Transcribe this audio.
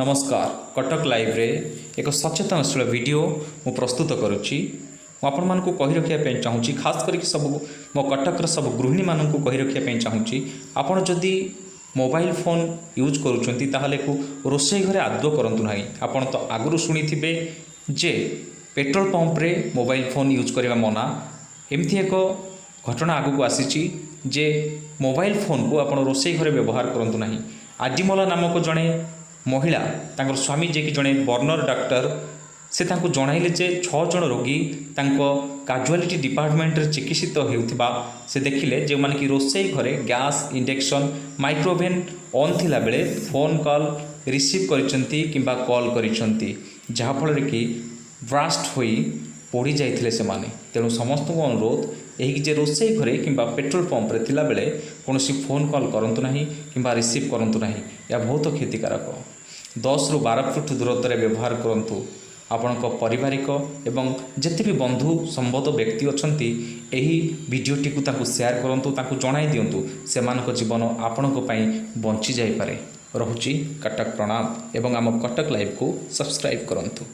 नमस्कार कटक लाइव रे एक सचेतनशील वीडियो मु प्रस्तुत करुच्ची आपण मान को कही रखिया चाहूँगी खास करके सब मो कटकर सब गृहिणी मान को कही रखिया चाहूँगी आपण जदि मोबाइल फोन यूज करुँच ताहले को रोषे घरे आदौ करंतु नाही। आपण तो आगु शुणी थे जे पेट्रोल पंप रे मोबाइल फोन यूज करने मना एमती एक घटना आगु को आसी जे मोबाइल फोन को आपण रोषे घरे व्यवहार करंतु नाही। आजिमला नामक जड़े महिला तांकर स्वामी जे कि जड़े बर्नर डॉक्टर से तांको जणाइले जे 6 जण रोगी तांको काजुआलिटी डिपार्टमेंट रे चिकित्सित हेउथिबा से देखिले जे माने कि रोषे घरे गैस इंडक्शन माइक्रोवेव ऑन थिला बेले फोन कॉल रिसीव करिसंती किंबा कॉल करिसंती जहा फल कि ब्रास्ट होई पड़ी जाइथिले से माने। तेणु समस्त को अनुरोध यही जे रोषे घरे किंबा पेट्रोल पंप रे थिला बेले कोनोसी फोन कॉल करंतु नाही किंबा रिसीव करंतु नाही। या बहुत क्षतिकारक 10 रु 12 फुट दूरत्व व्यवहार करंतु। आपणक पारिवारिक एवं जिते भी बंधु संबद्ध व्यक्ति अछंती एही वीडियोटी को ताकू शेयर करंतु ताकू जणाई दियंतु सेमानक जीवन आपणक पई बंची जाई पारे। रहुची कटक प्रणाम एवं आम कटक लाइव को सब्सक्राइब करंतु।